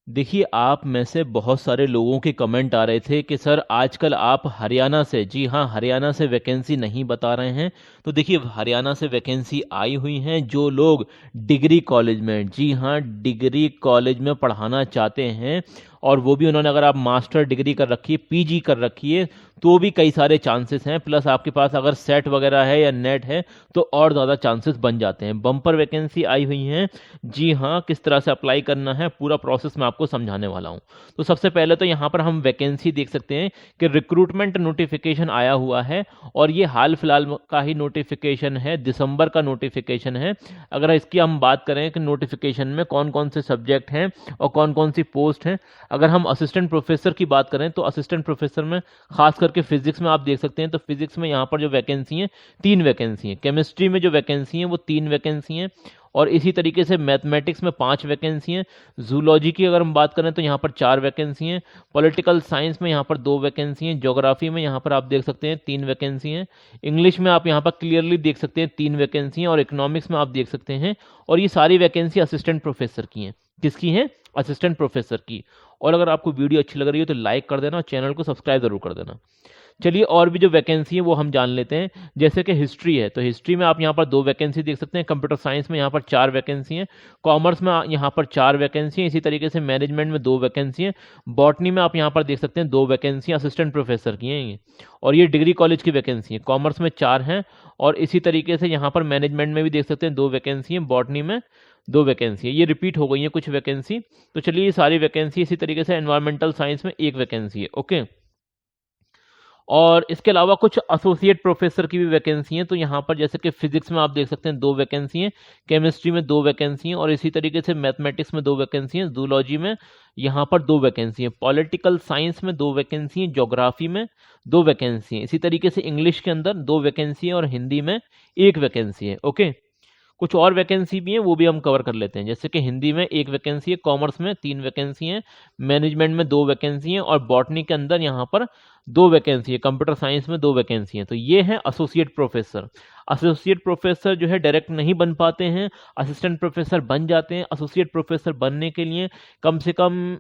देखिए, आप में से बहुत सारे लोगों के कमेंट आ रहे थे कि सर आजकल आप हरियाणा से, जी हाँ, हरियाणा से वैकेंसी नहीं बता रहे हैं। तो देखिए, हरियाणा से वैकेंसी आई हुई हैं। जो लोग डिग्री कॉलेज में, जी हाँ, डिग्री कॉलेज में पढ़ाना चाहते हैं, और वो भी उन्होंने, अगर आप मास्टर डिग्री कर रखी है, पीजी कर रखी है, तो भी कई सारे चांसेस हैं। प्लस आपके पास अगर सेट वगैरह है या नेट है तो और ज़्यादा चांसेस बन जाते हैं। बम्पर वैकेंसी आई हुई हैं। जी हाँ, किस तरह से अप्लाई करना है पूरा प्रोसेस मैं आपको समझाने वाला हूँ। तो सबसे पहले तो यहाँ पर हम वैकेंसी देख सकते हैं कि रिक्रूटमेंट नोटिफिकेशन आया हुआ है, और ये हाल फिलहाल का ही नोटिफिकेशन है, दिसंबर का नोटिफिकेशन है। अगर इसकी हम बात करें कि नोटिफिकेशन में कौन कौन से सब्जेक्ट हैं और कौन कौन सी पोस्ट हैं, अगर हम असिस्टेंट प्रोफेसर की बात करें तो असिस्टेंट प्रोफेसर में खास करके फिजिक्स में आप देख सकते हैं, तो फिजिक्स में यहाँ पर जो वैकेंसी है 3 वैकेंसी है। केमिस्ट्री में जो वैकेंसी है वो 3 वैकेंसी है, और इसी तरीके से मैथमेटिक्स में 5 वैकेंसी हैं। जूलॉजी की अगर हम बात करें तो यहाँ पर 4 वैकेंसी हैं। पॉलिटिकल साइंस में यहाँ पर 2 वैकेंसी हैं। ज्योग्राफी में यहाँ पर आप देख सकते हैं 3 वैकेंसी हैं। इंग्लिश में आप यहाँ पर क्लियरली देख सकते हैं 3 वैकेंसी हैं, और इकोनॉमिक्स में आप देख सकते हैं। और ये सारी वैकेंसी असिस्टेंट प्रोफेसर की हैं। किसकी हैं? असिस्टेंट प्रोफेसर की। और अगर आपको वीडियो अच्छी लग रही है तो लाइक कर देना और चैनल को सब्सक्राइब जरूर कर देना। चलिए, और भी जो वैकेंसी है वो हम जान लेते हैं। जैसे कि हिस्ट्री है, तो हिस्ट्री में आप यहाँ पर 2 वैकेंसी देख सकते हैं। कंप्यूटर साइंस में यहाँ पर 4 वैकेंसी हैं। कॉमर्स में यहाँ पर 4 वैकेंसी हैं। इसी तरीके से मैनेजमेंट में 2 वैकेंसी हैं। बॉटनी में आप यहाँ पर देख सकते हैं 2 वैकेंसी असिस्टेंट प्रोफेसर की हैं ये, और ये डिग्री कॉलेज की वैकेंसी है। कॉमर्स में 4 हैं, और इसी तरीके से यहाँ पर मैनेजमेंट में भी देख सकते हैं 2 वैकेंसी हैं। बॉटनी में 2 वैकेंसी है। ये रिपीट हो गई है कुछ वैकेंसी। तो चलिए, ये सारी वैकेंसी। इसी तरीके से एनवायरमेंटल साइंस में 1 वैकेंसी है। ओके। और इसके अलावा कुछ एसोसिएट प्रोफेसर की भी वैकेंसी हैं। तो यहाँ पर जैसे कि फिजिक्स में आप देख सकते हैं 2 वैकेंसी हैं। केमिस्ट्री में 2 वैकेंसी हैं, और इसी तरीके से मैथमेटिक्स में 2 वैकेंसी हैं। जूलॉजी में यहाँ पर 2 वैकेंसी हैं। पॉलिटिकल साइंस में 2 वैकेंसी हैं। ज्योग्राफी में 2 वैकेंसी हैं। इसी तरीके से इंग्लिश के अंदर 2 वैकेंसी हैं, और हिंदी में 1 वैकेंसी है। ओके। कुछ और वैकेंसी भी हैं, वो भी हम कवर कर लेते हैं। जैसे कि हिंदी में 1 वैकेंसी है, कॉमर्स में 3 वैकेंसी हैं, मैनेजमेंट में 2 वैकेंसी हैं, और बॉटनी के अंदर यहाँ पर 2 वैकेंसी है। कंप्यूटर साइंस में 2 वैकेंसी हैं। तो ये है एसोसिएट प्रोफेसर। एसोसिएट प्रोफेसर जो है डायरेक्ट नहीं बन पाते हैं, असिस्टेंट प्रोफेसर बन जाते हैं। एसोसिएट प्रोफेसर बनने के लिए कम से कम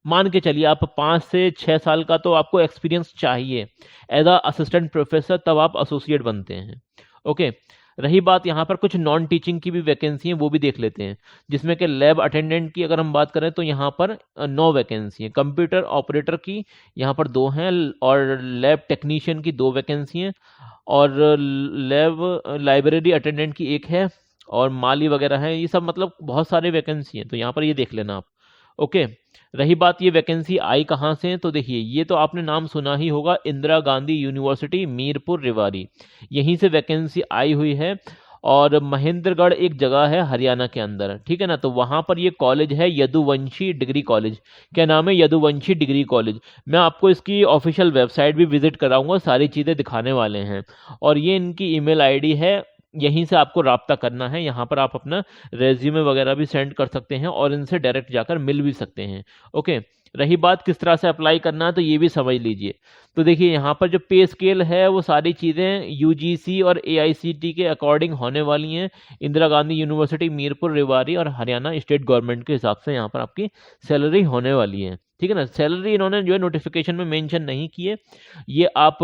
मान के चलिए आप 5 से 6 साल का तो आपको एक्सपीरियंस चाहिए एज अ असिस्टेंट प्रोफेसर, तब आप एसोसिएट बनते हैं। ओके। रही बात यहाँ पर कुछ नॉन टीचिंग की भी वैकेंसी है, वो भी देख लेते हैं। जिसमें कि लैब अटेंडेंट की अगर हम बात करें तो यहाँ पर 9 वैकेंसी है। कंप्यूटर ऑपरेटर की यहाँ पर 2 हैं, और लैब टेक्नीशियन की 2 वैकेंसी हैं, और लैब लाइब्रेरी अटेंडेंट की 1 है, और माली वगैरह है। ये सब मतलब बहुत सारे वैकेंसी हैं, तो यहाँ पर ये देख लेना आप। ओके। रही बात ये वैकेंसी आई कहाँ से, तो देखिए, ये तो आपने नाम सुना ही होगा, इंदिरा गांधी यूनिवर्सिटी मीरपुर रेवाड़ी, यहीं से वैकेंसी आई हुई है। और महेंद्रगढ़ एक जगह है हरियाणा के अंदर, ठीक है ना, तो वहां पर ये कॉलेज है यदुवंशी डिग्री कॉलेज। क्या नाम है? Yaduvanshi degree college. मैं आपको इसकी ऑफिशियल वेबसाइट भी विजिट कराऊंगा, सारी चीज़ें दिखाने वाले हैं। और ये इनकी ईमेल आईडी है, यहीं से आपको राब्ता करना है। यहाँ पर आप अपना रेज्यूमे वगैरह भी सेंड कर सकते हैं, और इनसे डायरेक्ट जाकर मिल भी सकते हैं। ओके। रही बात किस तरह से अप्लाई करना है, तो ये भी समझ लीजिए। तो देखिए, यहाँ पर जो पे स्केल है वो सारी चीज़ें यूजीसी और एआईसीटी के अकॉर्डिंग होने वाली हैं। इंदिरा गांधी यूनिवर्सिटी मीरपुर रेवाड़ी और हरियाणा स्टेट गवर्नमेंट के हिसाब से यहाँ पर आपकी सैलरी होने वाली है, ठीक है ना। सैलरी इन्होंने जो है नोटिफिकेशन में मेंशन नहीं की है। ये आप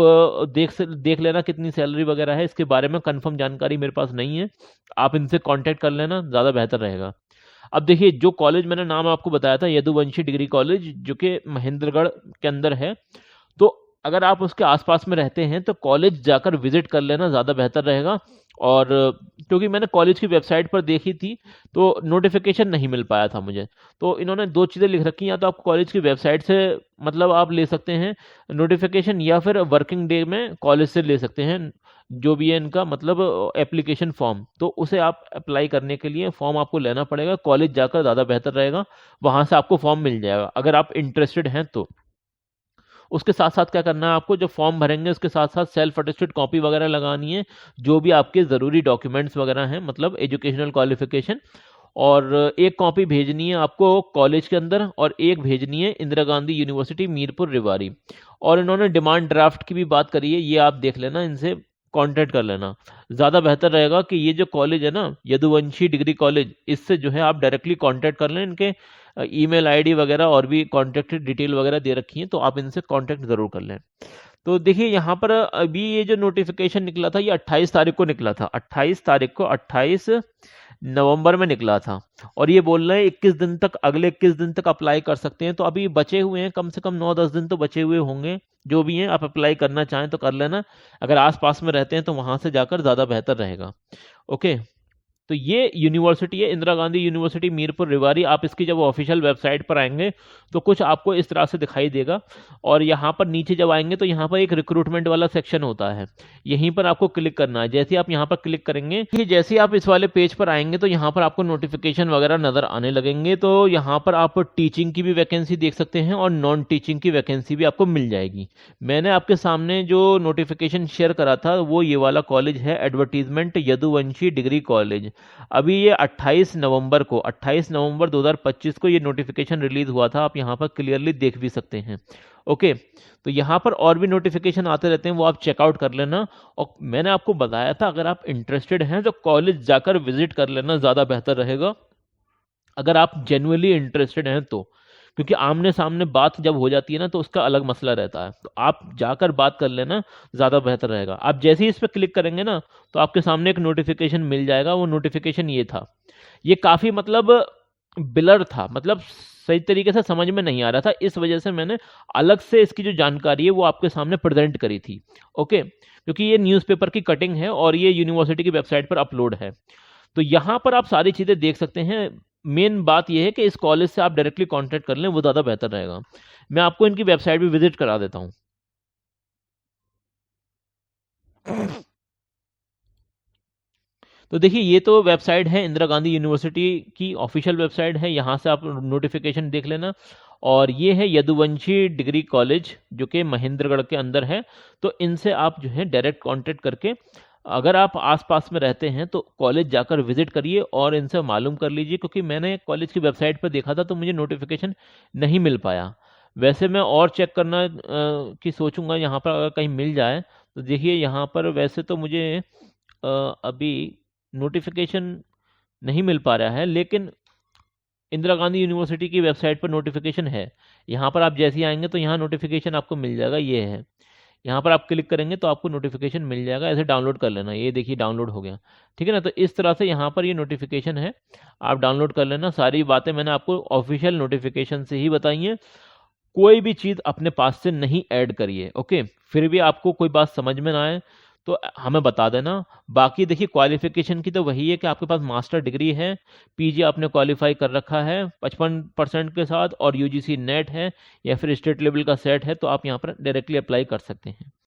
देख लेना कितनी सैलरी वगैरह है, इसके बारे में कंफर्म जानकारी मेरे पास नहीं है। आप इनसे कांटेक्ट कर लेना, ज़्यादा बेहतर रहेगा। अब देखिए, जो कॉलेज मैंने नाम आपको बताया था यदुवंशी डिग्री कॉलेज, जो कि महेंद्रगढ़ के अंदर है, तो अगर आप उसके आसपास में रहते हैं तो कॉलेज जाकर विजिट कर लेना, ज़्यादा बेहतर रहेगा। और क्योंकि मैंने कॉलेज की वेबसाइट पर देखी थी तो नोटिफिकेशन नहीं मिल पाया था मुझे। तो इन्होंने 2 चीज़ें लिख रखी हैं, या तो आप कॉलेज की वेबसाइट से मतलब आप ले सकते हैं नोटिफिकेशन, या फिर वर्किंग डे में कॉलेज से ले सकते हैं, जो भी है इनका मतलब एप्लीकेशन फॉर्म। तो उसे आप अप्लाई करने के लिए फॉर्म आपको लेना पड़ेगा, कॉलेज जाकर ज़्यादा बेहतर रहेगा। वहाँ से आपको फॉर्म मिल जाएगा अगर आप इंटरेस्टेड हैं तो। उसके साथ साथ क्या करना है आपको, जो फॉर्म भरेंगे उसके साथ साथ सेल्फ अटेस्टेड कॉपी वगैरह लगानी है, जो भी आपके ज़रूरी डॉक्यूमेंट्स वगैरह हैं, मतलब एजुकेशनल क्वालिफिकेशन। और एक कॉपी भेजनी है आपको कॉलेज के अंदर, और एक भेजनी है इंदिरा गांधी यूनिवर्सिटी मीरपुर रेवाड़ी। और इन्होंने डिमांड ड्राफ्ट की भी बात करी है, ये आप देख लेना इनसे कांटेक्ट कर लेना। ज़्यादा बेहतर रहेगा कि ये जो कॉलेज है ना, यदुवंशी डिग्री कॉलेज, इससे जो है आप डायरेक्टली कांटेक्ट कर लें। इनके ईमेल आईडी वगैरह और भी कांटेक्ट डिटेल वगैरह दे रखी है, तो आप इनसे कांटेक्ट ज़रूर कर लें। तो देखिए यहाँ पर अभी ये जो नोटिफिकेशन निकला था, ये 28 तारीख को निकला था। 28 तारीख को, 28 नवंबर में निकला था, और ये बोल रहे हैं 21 दिन तक, अगले 21 दिन तक अप्लाई कर सकते हैं। तो अभी बचे हुए हैं कम से कम 9-10 दिन तो बचे हुए होंगे। जो भी हैं, आप अप्लाई करना चाहें तो कर लेना। अगर आसपास में रहते हैं तो वहां से जाकर ज़्यादा बेहतर रहेगा। ओके, तो ये यूनिवर्सिटी है इंदिरा गांधी यूनिवर्सिटी मीरपुर रेवाड़ी। आप इसकी जब ऑफिशियल वेबसाइट पर आएंगे तो कुछ आपको इस तरह से दिखाई देगा, और यहाँ पर नीचे जब आएंगे तो यहाँ पर एक रिक्रूटमेंट वाला सेक्शन होता है, यहीं पर आपको क्लिक करना है। जैसे आप यहाँ पर क्लिक करेंगे, कि जैसे आप इस वाले पेज पर आएंगे तो यहाँ पर आपको नोटिफिकेशन वगैरह नजर आने लगेंगे। तो यहाँ पर आप टीचिंग की भी वैकेंसी देख सकते हैं और नॉन टीचिंग की वैकेंसी भी आपको मिल जाएगी। मैंने आपके सामने जो नोटिफिकेशन शेयर करा था वो ये वाला कॉलेज है, एडवर्टीजमेंट यदुवंशी डिग्री कॉलेज। अभी ये 28 नवंबर को, 28 नवंबर 2025 को ये नोटिफिकेशन रिलीज हुआ था। आप यहाँ पर क्लियरली देख भी सकते हैं। ओके, तो यहाँ पर और भी नोटिफिकेशन आते रहते हैं, वो आप चेकआउट कर लेना। और मैंने आपको बताया था, अगर आप इंटरेस्टेड हैं तो कॉलेज जाकर विजिट कर लेना, ज़्यादा बेहतर रहेगा अगर आप जेन्युइनली इंटरेस्टेड हैं तो। क्योंकि आमने सामने बात जब हो जाती है ना, तो उसका अलग मसला रहता है। तो आप जाकर बात कर लेना, ज़्यादा बेहतर रहेगा। आप जैसे ही इस पर क्लिक करेंगे ना, तो आपके सामने एक नोटिफिकेशन मिल जाएगा। वो नोटिफिकेशन ये था, ये काफ़ी मतलब ब्लर था, मतलब सही तरीके से समझ में नहीं आ रहा था। इस वजह से मैंने अलग से इसकी जो जानकारी है वो आपके सामने प्रेजेंट करी थी। ओके, क्योंकि ये न्यूज़पेपर की कटिंग है और ये यूनिवर्सिटी की वेबसाइट पर अपलोड है। तो यहाँ पर आप सारी चीज़ें देख सकते हैं। मेन बात यह है कि इस कॉलेज से आप डायरेक्टली कांटेक्ट कर लें, वो ज़्यादा बेहतर रहेगा। मैं आपको इनकी वेबसाइट भी विजिट करा देता हूँ। तो देखिए, ये तो वेबसाइट है इंदिरा गांधी यूनिवर्सिटी की, ऑफिशियल वेबसाइट है। यहाँ से आप नोटिफिकेशन देख लेना। और ये है यदुवंशी डिग्री कॉलेज, जो कि महेंद्रगढ़ के अंदर है। तो इनसे आप जो है डायरेक्ट कांटेक्ट करके, अगर आप आसपास में रहते हैं तो कॉलेज जाकर विजिट करिए और इनसे मालूम कर लीजिए। क्योंकि मैंने कॉलेज की वेबसाइट पर देखा था तो मुझे नोटिफिकेशन नहीं मिल पाया। वैसे मैं और चेक करना की सोचूंगा, यहाँ पर अगर कहीं मिल जाए तो। देखिए यहाँ पर वैसे तो मुझे अभी नोटिफिकेशन नहीं मिल पा रहा है, लेकिन इंदिरा गांधी यूनिवर्सिटी की वेबसाइट पर नोटिफिकेशन है। यहाँ पर आप जैसे ही आएंगे तो यहाँ नोटिफिकेशन आपको मिल जाएगा, ये है। यहाँ पर आप क्लिक करेंगे तो आपको नोटिफिकेशन मिल जाएगा। ऐसे डाउनलोड कर लेना, ये देखिए डाउनलोड हो गया। ठीक है ना, तो इस तरह से यहाँ पर ये नोटिफिकेशन है, आप डाउनलोड कर लेना। सारी बातें मैंने आपको ऑफिशियल नोटिफिकेशन से ही बताई हैं। कोई भी चीज़ अपने पास से नहीं ऐड करिए। ओके, फिर भी आपको कोई बात समझ में ना आए तो हमें बता देना। बाकी देखिए, क्वालिफिकेशन की तो वही है कि आपके पास मास्टर डिग्री है, पीजी आपने क्वालिफाई कर रखा है 55% के साथ, और यूजीसी नेट है या फिर स्टेट लेवल का सेट है, तो आप यहाँ पर डायरेक्टली अप्लाई कर सकते हैं।